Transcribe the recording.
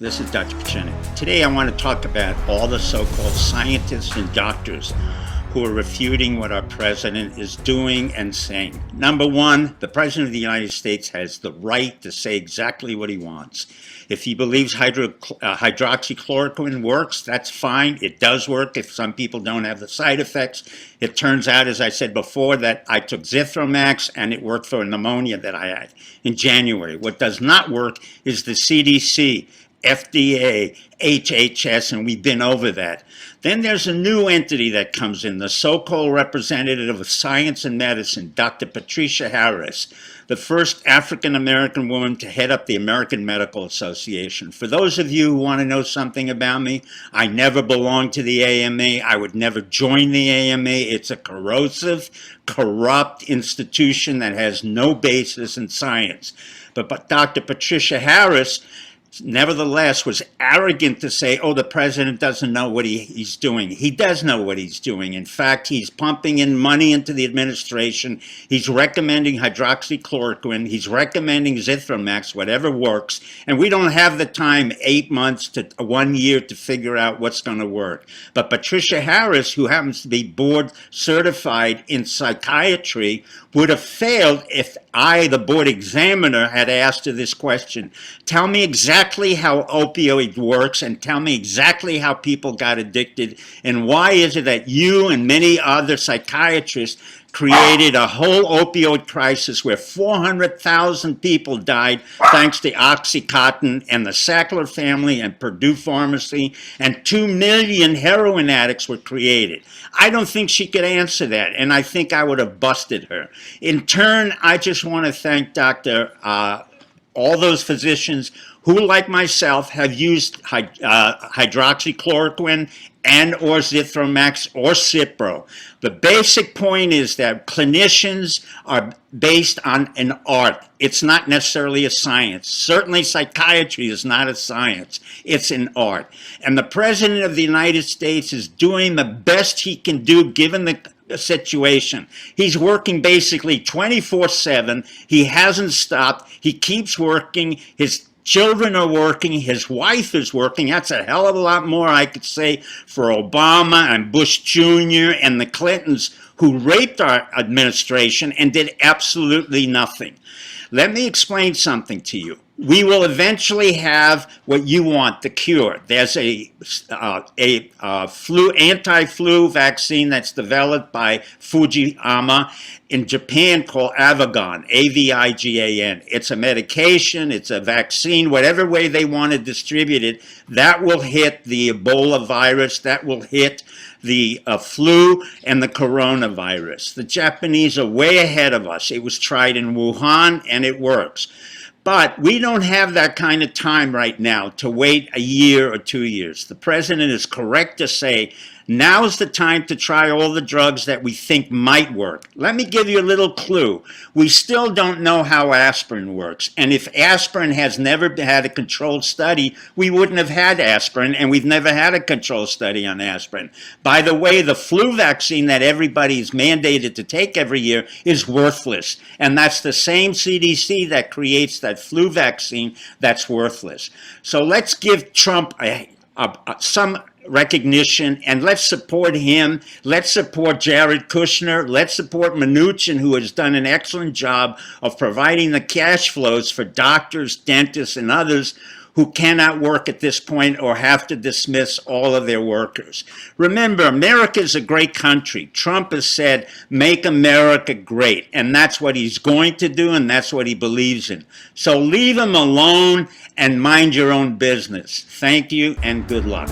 This is Dr. Pieczenik. Today I want to talk about all the so-called scientists and doctors who are refuting what our president is doing and saying. Number one, the president of the United States has the right to say exactly what he wants. If he believes hydroxychloroquine works, that's fine. It does work if some people don't have the side effects. It turns out, as I said before, that I took Zithromax and it worked for pneumonia that I had in January. What does not work is the CDC, FDA, HHS, and we've been over that. Then there's a new entity that comes in, the so-called representative of science and medicine, Dr. Patricia Harris, the first African-American woman to head up the American Medical Association. For those of you who want to know something about me, I never belonged to the AMA. I would never join the AMA. It's a corrosive, corrupt institution that has no basis in science. But Dr. Patricia Harris, nevertheless, was arrogant to say, oh, the president doesn't know what he's doing. He does know what he's doing. In fact, he's pumping in money into the administration. He's recommending hydroxychloroquine. He's recommending Zithromax, whatever works. And we don't have the time, 8 months to 1 year, to figure out what's going to work. But Patricia Harris, who happens to be board certified in psychiatry, would have failed if I, the board examiner, had asked her this question. Tell me exactly how opioid works and tell me exactly how people got addicted, and why is it that you and many other psychiatrists created a whole opioid crisis where 400,000 people died thanks to Oxycontin and the Sackler family and Purdue Pharmacy, and 2 million heroin addicts were created. I don't think she could answer that, and I think I would have busted her. In turn, I just want to thank all those physicians who, like myself, have used hydroxychloroquine and or Zithromax or Cipro. The basic point is that clinicians are based on an art. It's not necessarily a science. Certainly psychiatry is not a science. It's an art. And the President of the United States is doing the best he can do given the situation. He's working basically 24/7. He hasn't stopped. He keeps working. His children are working. His wife is working. That's a hell of a lot more, I could say, for Obama and Bush Jr. and the Clintons, who raped our administration and did absolutely nothing. Let me explain something to you. We will eventually have what you want, the cure. There's a anti-flu vaccine that's developed by Fujiyama in Japan called Avigan, A-V-I-G-A-N. It's a medication, it's a vaccine, whatever way they want to distribute it, that will hit the Ebola virus, that will hit the flu and the coronavirus. The Japanese are way ahead of us. It was tried in Wuhan and it works. But we don't have that kind of time right now to wait a year or 2 years. The president is correct to say, now's the time to try all the drugs that we think might work. Let me give you a little clue. We still don't know how aspirin works. And if aspirin has never had a controlled study, we wouldn't have had aspirin, and we've never had a controlled study on aspirin. By the way, the flu vaccine that everybody is mandated to take every year is worthless. And that's the same CDC that creates that flu vaccine that's worthless. So let's give Trump some recognition, and let's support him. Let's support Jared Kushner. Let's support Mnuchin, who has done an excellent job of providing the cash flows for doctors, dentists, and others who cannot work at this point or have to dismiss all of their workers. Remember, America is a great country. Trump has said, make America great, and that's what he's going to do, and that's what he believes in. So leave him alone and mind your own business. Thank you, and good luck.